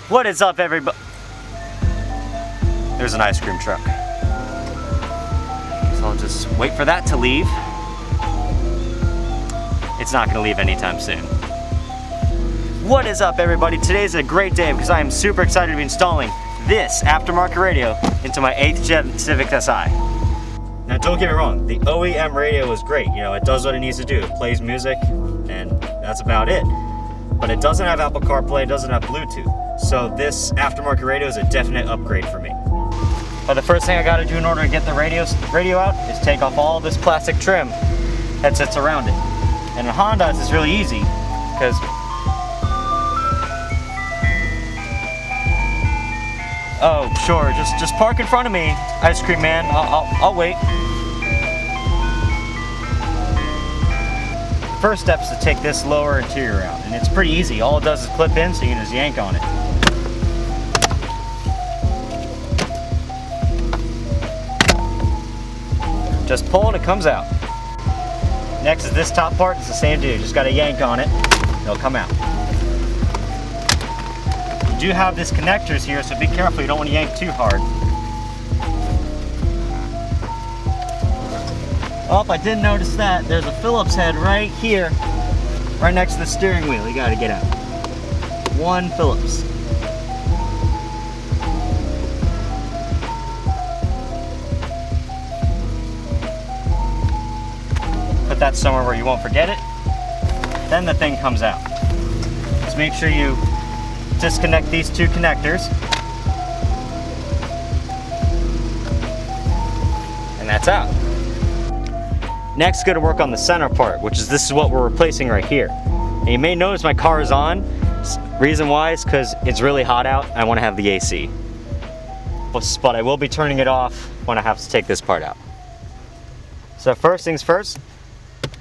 What is up, everybody? There's an ice cream truck. So I'll just wait for that to leave. It's not gonna leave anytime soon. What is up, everybody? Today's a great day because I am super excited to be installing this aftermarket radio into my 8th gen Civic SI. Now don't get me wrong, the OEM radio is great. You know, it does what it needs to do. It plays music and that's about it. But it doesn't have Apple CarPlay, it doesn't have Bluetooth. So this aftermarket radio is a definite upgrade for me. But the first thing I gotta do in order to get the radio out is take off all this plastic trim that sits around it. And in Hondas it's really easy because oh, sure, just park in front of me, ice cream man. I'll wait. First step is to take this lower interior out, and it's pretty easy. All it does is clip in, so you can just yank on it. Just pull and it comes out. Next is this top part. It's the same deal. You just gotta yank on it, it'll come out. You do have these connectors here, so be careful. You don't want to yank too hard. Oh, I did notice that. There's a Phillips head right here, right next to the steering wheel. You gotta get out. One Phillips. Put that somewhere where you won't forget it. Then the thing comes out. Just make sure you disconnect these two connectors. And that's out. Next, going to work on the center part, which is this is what we're replacing right here. And you may notice my car is on. Reason why is because it's really hot out. I want to have the AC. But I will be turning it off when I have to take this part out. So first things first,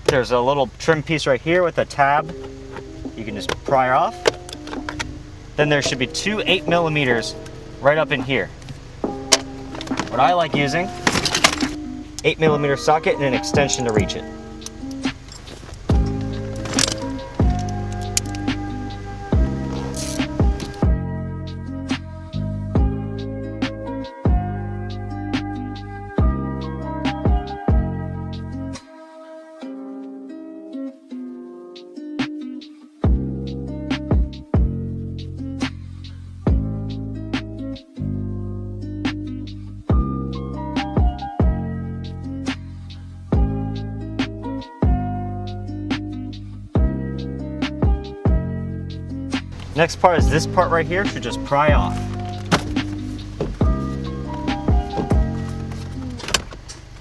there's a little trim piece right here with a tab. You can just pry off. Then there should be two 8mm right up in here. What I like using, 8mm socket and an extension to reach it. Next part is this part right here should just pry off.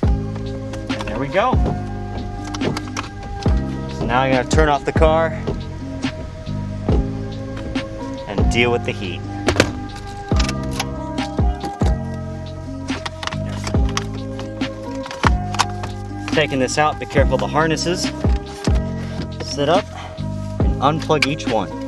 And there we go. So now I'm going to turn off the car and deal with the heat. Taking this out, be careful of the harnesses. Sit up and unplug each one.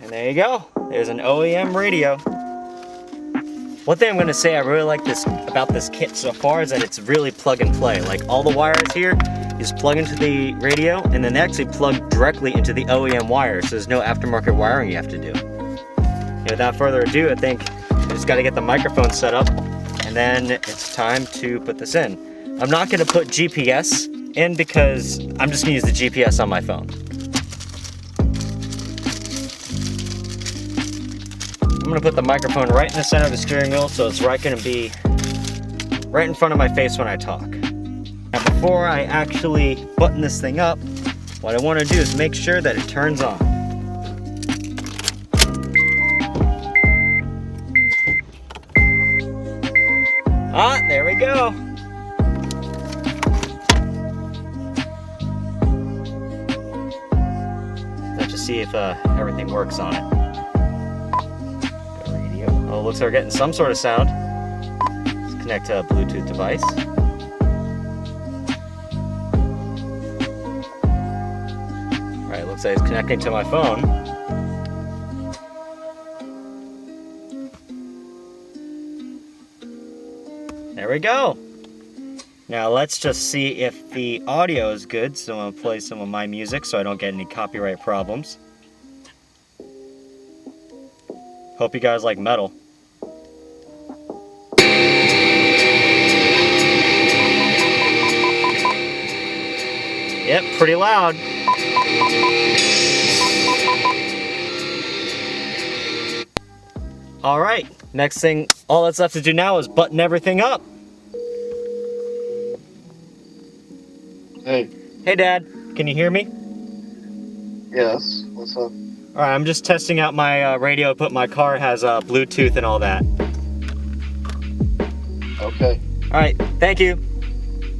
And there you go. There's an OEM radio. One thing I'm going to say I really like about this kit so far is that it's really plug and play. Like all the wires here, you just plug into the radio and then they actually plug directly into the OEM wires. So there's no aftermarket wiring you have to do. And without further ado, I think I just got to get the microphone set up and then it's time to put this in. I'm not going to put GPS in because I'm just going to use the GPS on my phone. I'm going to put the microphone right in the center of the steering wheel, so it's going to be right in front of my face when I talk. Now before I actually button this thing up, what I want to do is make sure that it turns on. Ah, there we go. Let's just see if everything works on it. Oh, looks like we're getting some sort of sound. Let's connect to a Bluetooth device. Looks like it's connecting to my phone. There we go. Now let's just see if the audio is good. So I'm gonna play some of my music so I don't get any copyright problems. Hope you guys like metal. Yep, pretty loud. All right, next thing, all that's left to do now is button everything up. Hey. Hey, Dad, can you hear me? Yes, what's up? All right, I'm just testing out my radio, but my car has Bluetooth and all that. Okay. All right, thank you.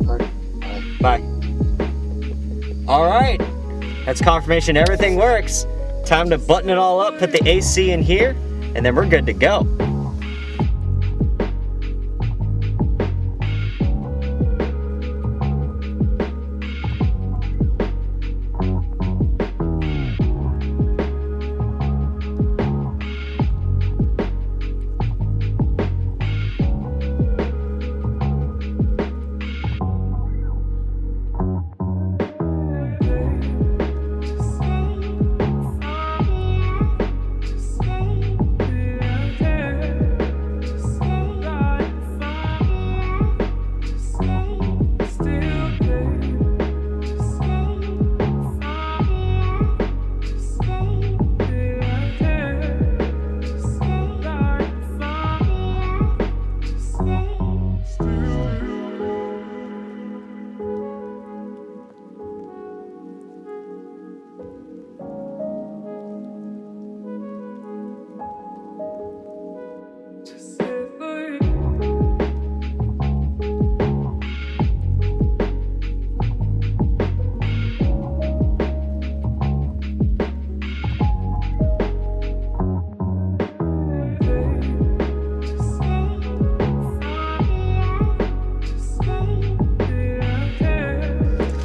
All right. Bye. All right, that's confirmation everything works. Time to button it all up, put the AC in here, and then we're good to go.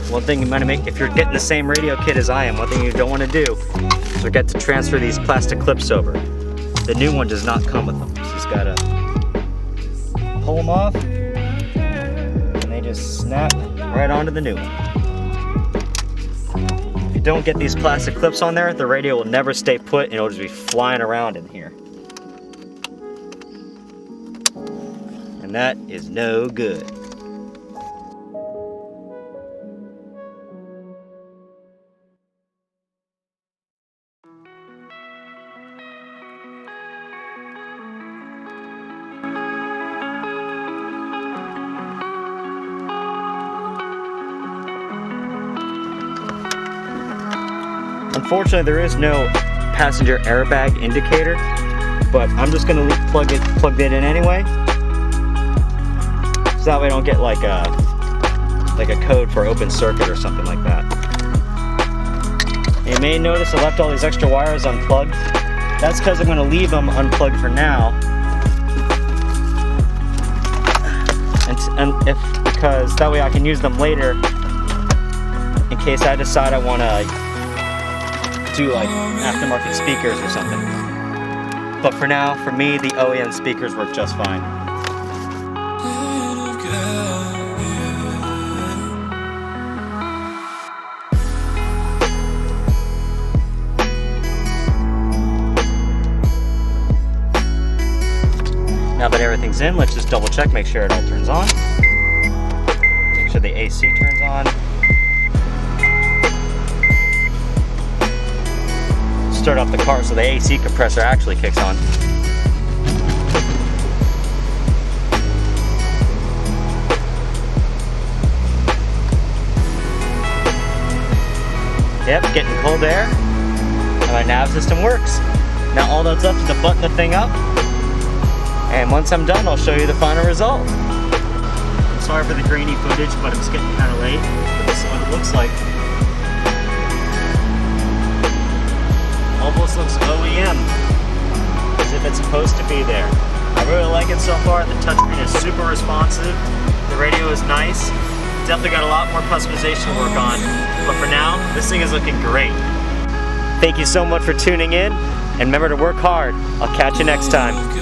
One thing you might make, if you're getting the same radio kit as I am, one thing you don't want to do is forget to transfer these plastic clips over. The new one does not come with them. So you just gotta pull them off, and they just snap right onto the new one. If you don't get these plastic clips on there, the radio will never stay put and it'll just be flying around in here. And that is no good. Unfortunately, there is no passenger airbag indicator, but I'm just gonna plug it in anyway, so that way I don't get like a code for open circuit or something like that. And you may notice I left all these extra wires unplugged. That's because I'm gonna leave them unplugged for now, because that way I can use them later in case I decide I want to do like aftermarket speakers or something. But for now, for me, the OEM speakers work just fine. Now that everything's in, let's just double check, make sure it all turns on. Make sure the AC turns on. Start up the car so the AC compressor actually kicks on. Yep, getting cold air, and my nav system works. Now all that's left is to button the thing up, and once I'm done, I'll show you the final result. I'm sorry for the grainy footage, but it's getting kind of late, but this is what it looks like. Almost looks OEM, as if it's supposed to be there. I really like it so far. The touchscreen is super responsive. The radio is nice. Definitely got a lot more customization to work on. But for now, this thing is looking great. Thank you so much for tuning in, and remember to work hard. I'll catch you next time.